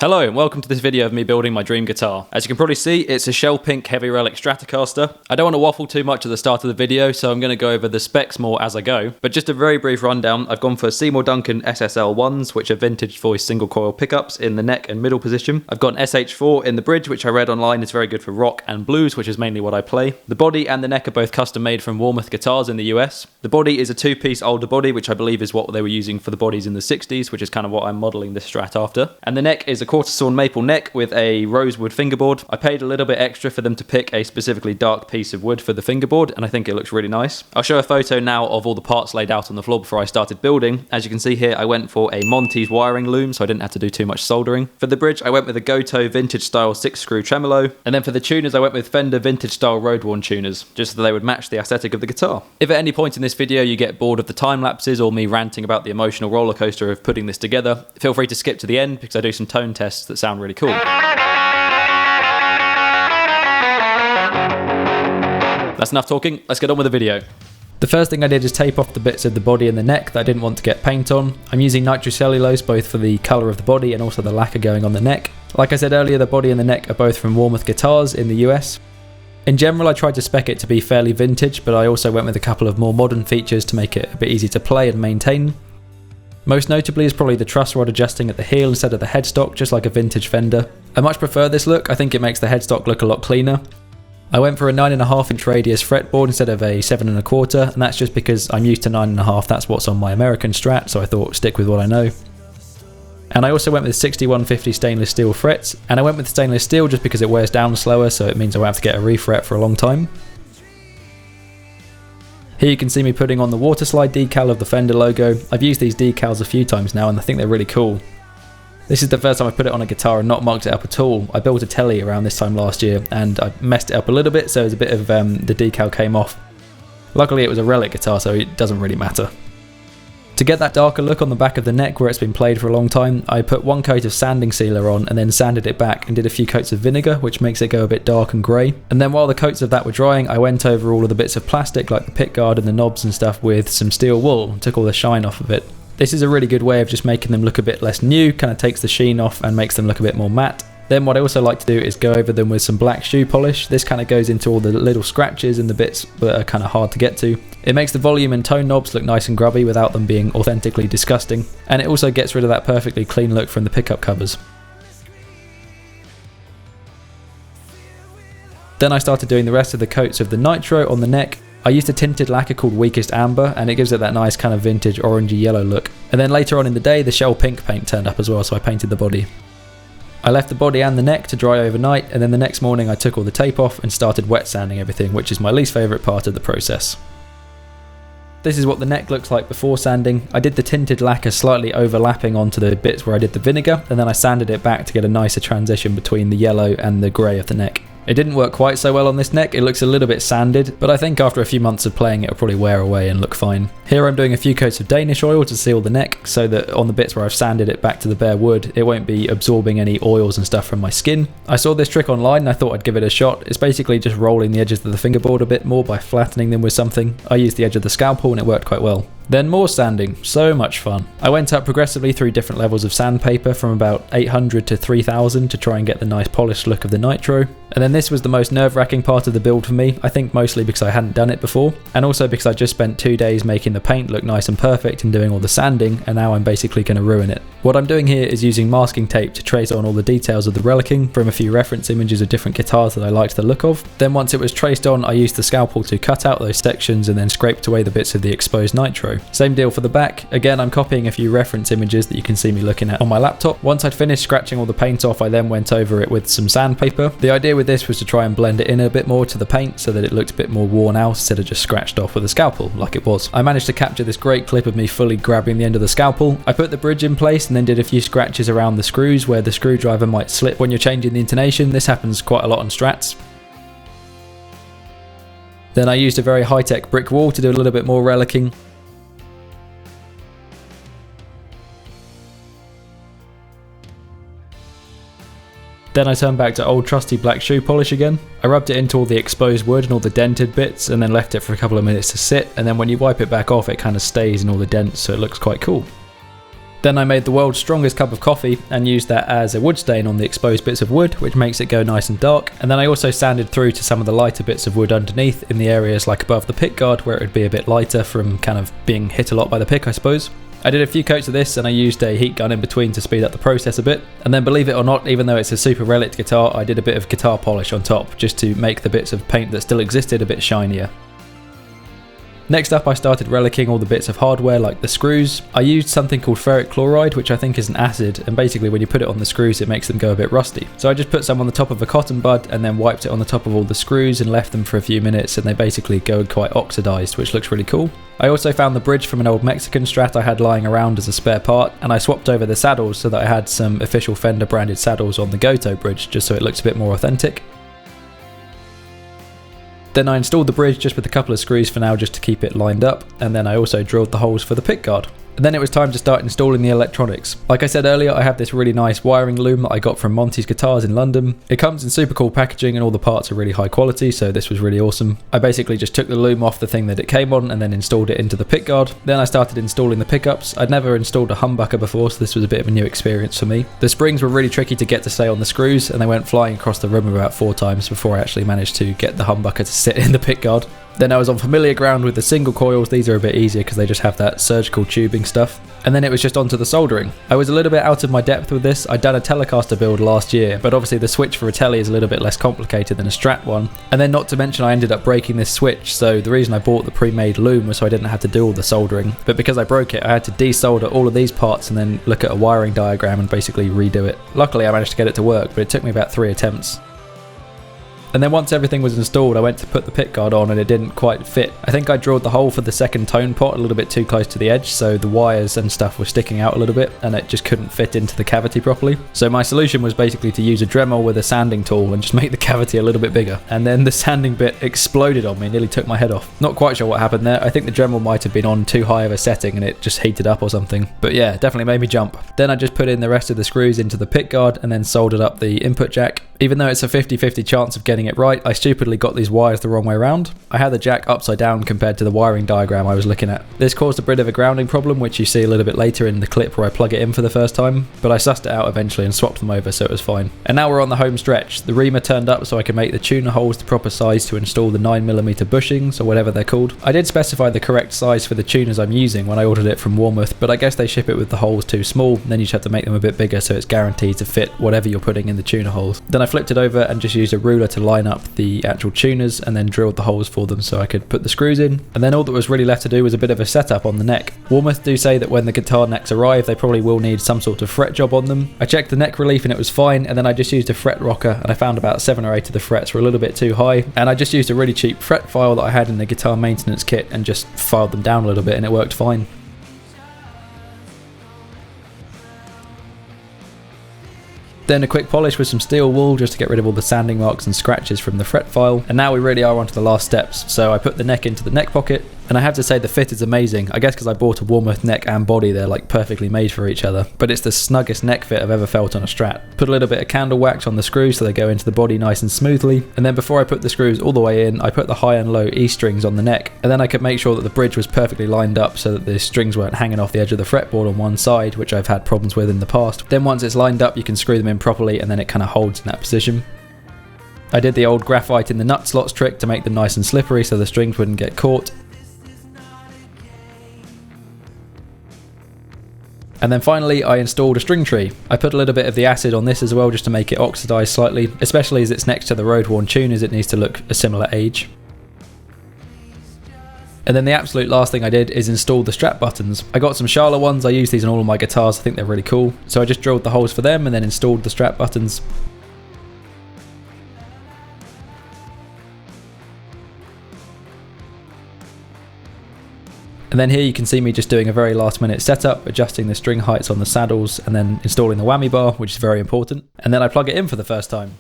Hello and welcome to this video of me building my dream guitar. As you can probably see, it's a shell pink heavy Relic Stratocaster. I don't want to waffle too much at the start of the video, so I'm going to go over the specs more as I go. But just a very brief rundown, I've gone for Semour Duncan SSL1s, which are vintage voice single coil pickups in the neck and middle position. I've got an SH4 in the bridge, which I read online is very good for rock and blues, which is mainly what I play. The body and the neck are both custom made from Vaughan guitars in the US. The body is a two-piece older body, which I believe is what they were using for the bodies in the 60s, which is kind of what I'm modelling this Strat after. And the neck is a quarter sawn maple neck with a rosewood fingerboard. I paid a little bit extra for them to pick a specifically dark piece of wood for the fingerboard, and I think it looks really nice. I'll show a photo now of all the parts laid out on the floor before I started building. As you can see here, I went for a Monty's wiring loom, so I didn't have to do too much soldering. For the bridge, I went with a Goto vintage style 6-screw tremolo, and then for the tuners, I went with Fender vintage style road-worn tuners, just so they would match the aesthetic of the guitar. If at any point in this video you get bored of the time lapses or me ranting about the emotional roller coaster of putting this together, feel free to skip to the end because I do some tone tests that sound really cool. That's enough talking, let's get on with the video. The first thing I did is tape off the bits of the body and the neck that I didn't want to get paint on. I'm using nitrocellulose both for the colour of the body and also the lacquer going on the neck. Like I said earlier, the body and the neck are both from Vaughan guitars in the US. In general, I tried to spec it to be fairly vintage, but I also went with a couple of more modern features to make it a bit easy to play and maintain. Most notably is probably the truss rod adjusting at the heel instead of the headstock, just like a vintage Fender. I much prefer this look, I think it makes the headstock look a lot cleaner. I went for a 9.5-inch radius fretboard instead of a 7.25, and that's just because I'm used to 9.5, that's what's on my American Strat, so I thought stick with what I know. And I also went with 6150 stainless steel frets, and I went with stainless steel just because it wears down slower, so it means I won't have to get a refret for a long time. Here you can see me putting on the water slide decal of the Fender logo. I've used these decals a few times now and I think they're really cool. This is the first time I've put it on a guitar and not marked it up at all. I built a Telly around this time last year and I messed it up a little bit, so there's a bit of the decal came off. Luckily it was a Relic guitar, so it doesn't really matter. To get that darker look on the back of the neck where it's been played for a long time, I put one coat of sanding sealer on and then sanded it back and did a few coats of vinegar, which makes it go a bit dark and grey. And then while the coats of that were drying, I went over all of the bits of plastic like the pick guard and the knobs and stuff with some steel wool, took all the shine off of it. This is a really good way of just making them look a bit less new, kind of takes the sheen off and makes them look a bit more matte. Then what I also like to do is go over them with some black shoe polish. This kind of goes into all the little scratches and the bits that are kind of hard to get to. It makes the volume and tone knobs look nice and grubby without them being authentically disgusting. And it also gets rid of that perfectly clean look from the pickup covers. Then I started doing the rest of the coats of the nitro on the neck. I used a tinted lacquer called Weakest Amber and it gives it that nice kind of vintage orangey yellow look. And then later on in the day the shell pink paint turned up as well, so I painted the body. I left the body and the neck to dry overnight, and then the next morning I took all the tape off and started wet sanding everything, which is my least favourite part of the process. This is what the neck looks like before sanding. I did the tinted lacquer slightly overlapping onto the bits where I did the vinegar, and then I sanded it back to get a nicer transition between the yellow and the grey of the neck. It didn't work quite so well on this neck, it looks a little bit sanded, but I think after a few months of playing it'll probably wear away and look fine. Here I'm doing a few coats of Danish oil to seal the neck, so that on the bits where I've sanded it back to the bare wood, it won't be absorbing any oils and stuff from my skin. I saw this trick online and I thought I'd give it a shot. It's basically just rolling the edges of the fingerboard a bit more by flattening them with something. I used the edge of the scalpel and it worked quite well. Then more sanding, so much fun. I went up progressively through different levels of sandpaper from about 800 to 3000 to try and get the nice polished look of the nitro. And then this was the most nerve-wracking part of the build for me, I think mostly because I hadn't done it before, and also because I just spent 2 days making the paint look nice and perfect and doing all the sanding, and now I'm basically going to ruin it. What I'm doing here is using masking tape to trace on all the details of the relicing from a few reference images of different guitars that I liked the look of. Then once it was traced on, I used the scalpel to cut out those sections and then scraped away the bits of the exposed nitro. Same deal for the back. Again, I'm copying a few reference images that you can see me looking at on my laptop. Once I'd finished scratching all the paint off, I then went over it with some sandpaper. The idea with this was to try and blend it in a bit more to the paint so that it looked a bit more worn out instead of just scratched off with a scalpel like it was. I managed to capture this great clip of me fully grabbing the end of the scalpel. I put the bridge in place and then did a few scratches around the screws where the screwdriver might slip when you're changing the intonation. This happens quite a lot on Strats. Then I used a very high-tech brick wall to do a little bit more relicing. Then I turned back to old trusty black shoe polish again. I rubbed it into all the exposed wood and all the dented bits and then left it for a couple of minutes to sit, and then when you wipe it back off it kind of stays in all the dents, so it looks quite cool. Then I made the world's strongest cup of coffee and used that as a wood stain on the exposed bits of wood, which makes it go nice and dark. And then I also sanded through to some of the lighter bits of wood underneath in the areas like above the pick guard where it would be a bit lighter from kind of being hit a lot by the pick, I suppose. I did a few coats of this and I used a heat gun in between to speed up the process a bit. And then believe it or not, even though it's a super Relic guitar, I did a bit of guitar polish on top just to make the bits of paint that still existed a bit shinier. Next up, I started relicking all the bits of hardware like the screws. I used something called ferric chloride, which I think is an acid, and basically when you put it on the screws it makes them go a bit rusty. So I just put some on the top of a cotton bud and then wiped it on the top of all the screws and left them for a few minutes, and they basically go quite oxidized, which looks really cool. I also found the bridge from an old Mexican Strat I had lying around as a spare part, and I swapped over the saddles so that I had some official Fender branded saddles on the Goto bridge just so it looks a bit more authentic. Then I installed the bridge just with a couple of screws for now just to keep it lined up, and then I also drilled the holes for the pick guard. And then it was time to start installing the electronics. Like I said earlier, I have this really nice wiring loom that I got from Monty's Guitars in London. It comes in super cool packaging and all the parts are really high quality, so this was really awesome. I basically just took the loom off the thing that it came on and then installed it into the pick guard. Then I started installing the pickups. I'd never installed a humbucker before, so this was a bit of a new experience for me. The springs were really tricky to get to stay on the screws, and they went flying across the room about 4 times before I actually managed to get the humbucker to sit in the pick guard. Then I was on familiar ground with the single coils. These are a bit easier because they just have that surgical tubing stuff. And then it was just onto the soldering. I was a little bit out of my depth with this. I'd done a Telecaster build last year, but obviously the switch for a Tele is a little bit less complicated than a Strat one. And then not to mention I ended up breaking this switch, so the reason I bought the pre-made loom was so I didn't have to do all the soldering. But because I broke it, I had to desolder all of these parts and then look at a wiring diagram and basically redo it. Luckily I managed to get it to work, but it took me about 3 attempts. And then once everything was installed, I went to put the pick guard on and it didn't quite fit. I think I drilled the hole for the second tone pot a little bit too close to the edge, so the wires and stuff were sticking out a little bit and it just couldn't fit into the cavity properly. So my solution was basically to use a Dremel with a sanding tool and just make the cavity a little bit bigger. And then the sanding bit exploded on me, nearly took my head off. Not quite sure what happened there. I think the Dremel might have been on too high of a setting and it just heated up or something. But yeah, definitely made me jump. Then I just put in the rest of the screws into the pick guard and then soldered up the input jack. Even though it's a 50-50 chance of getting it right, I stupidly got these wires the wrong way around. I had the jack upside down compared to the wiring diagram I was looking at. This caused a bit of a grounding problem, which you see a little bit later in the clip where I plug it in for the first time, but I sussed it out eventually and swapped them over, so it was fine. And now we're on the home stretch. The reamer turned up so I could make the tuner holes the proper size to install the 9mm bushings, or whatever they're called. I did specify the correct size for the tuners I'm using when I ordered it from Warmouth, but I guess they ship it with the holes too small, then you just have to make them a bit bigger so it's guaranteed to fit whatever you're putting in the tuner holes. Then I flipped it over and just used a ruler to line up the actual tuners and then drilled the holes for them so I could put the screws in. And then all that was really left to do was a bit of a setup on the neck. Warmouth do say that when the guitar necks arrive they probably will need some sort of fret job on them. I checked the neck relief and it was fine, and then I just used a fret rocker and I found about 7 or 8 of the frets were a little bit too high, and I just used a really cheap fret file that I had in the guitar maintenance kit and just filed them down a little bit and it worked fine. Then a quick polish with some steel wool just to get rid of all the sanding marks and scratches from the fret file. And now we really are onto the last steps. So I put the neck into the neck pocket, and I have to say the fit is amazing. I guess because I bought a Warmouth neck and body, they're like perfectly made for each other. But it's the snuggest neck fit I've ever felt on a Strat. Put a little bit of candle wax on the screws so they go into the body nice and smoothly. And then before I put the screws all the way in, I put the high and low E strings on the neck. And then I could make sure that the bridge was perfectly lined up so that the strings weren't hanging off the edge of the fretboard on one side, which I've had problems with in the past. Then once it's lined up, you can screw them in properly and then it kind of holds in that position. I did the old graphite in the nut slots trick to make them nice and slippery so the strings wouldn't get caught. And then finally I installed a string tree. I put a little bit of the acid on this as well just to make it oxidize slightly, especially as it's next to the road worn tuners, it needs to look a similar age. And then the absolute last thing I did is install the Strat buttons. I got some Charla ones, I use these on all of my guitars, I think they're really cool. So I just drilled the holes for them and then installed the Strat buttons. And then here you can see me just doing a very last minute setup, adjusting the string heights on the saddles and then installing the whammy bar, which is very important. And then I plug it in for the first time.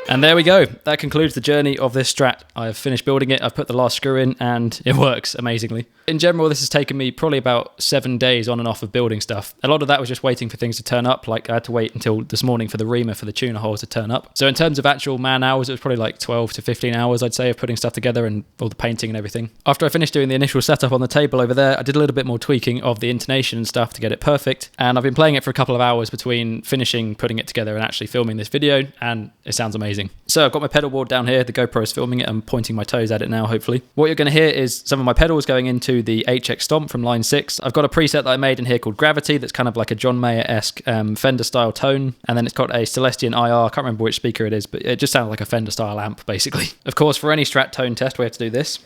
And there we go. That concludes the journey of this Strat. I've finished building it, I've put the last screw in, and it works amazingly. In general, this has taken me probably about 7 days on and off of building stuff. A lot of that was just waiting for things to turn up, like I had to wait until this morning for the reamer for the tuner holes to turn up. So in terms of actual man hours, it was probably like 12 to 15 hours, I'd say, of putting stuff together and all the painting and everything. After I finished doing the initial setup on the table over there, I did a little bit more tweaking of the intonation and stuff to get it perfect. And I've been playing it for a couple of hours between finishing putting it together and actually filming this video, and it sounds amazing. So I've got my pedal board down here, the GoPro is filming it, I'm pointing my toes at it now, hopefully. What you're going to hear is some of my pedals going into the HX Stomp from line 6. I've got a preset that I made in here called Gravity that's kind of like a John Mayer-esque Fender style tone, and then it's got a Celestion IR, I can't remember which speaker it is, but it just sounds like a Fender style amp basically. Of course, for any Strat tone test we have to do this.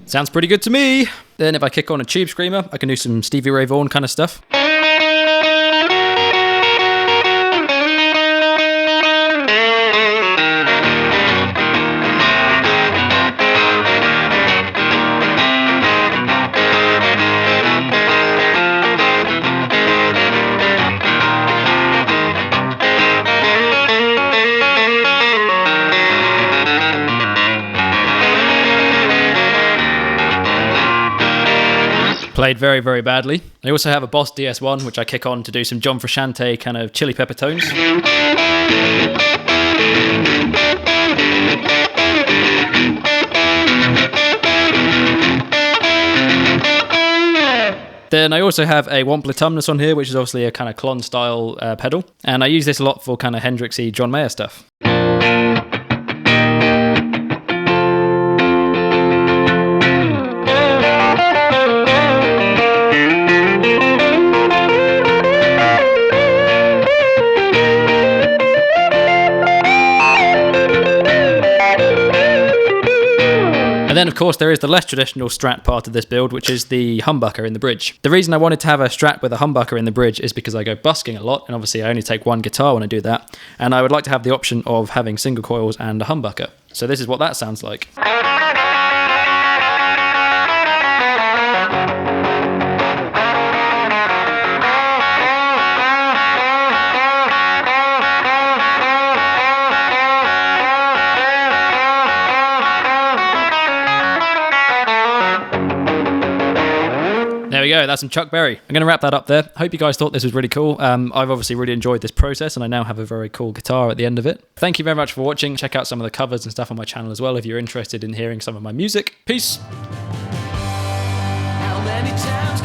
Sounds pretty good to me. Then if I kick on a tube screamer, I can do some Stevie Ray Vaughan kind of stuff. Played very, very badly. I also have a Boss DS1, which I kick on to do some John Frusciante kind of chili pepper tones. Then I also have a Wampler on here, which is obviously a kind of clon style pedal. And I use this a lot for kind of Hendrixy John Mayer stuff. And then, of course, there is the less traditional Strat part of this build, which is the humbucker in the bridge. The reason I wanted to have a Strat with a humbucker in the bridge is because I go busking a lot, and obviously I only take one guitar when I do that, and I would like to have the option of having single coils and a humbucker. So this is what that sounds like. There we go, that's some Chuck Berry. I'm going to wrap that up there. Hope you guys thought this was really cool. I've obviously really enjoyed this process, and I now have a very cool guitar at the end of it. Thank you very much for watching. Check out some of the covers and stuff on my channel as well if you're interested in hearing some of my music. Peace! How many times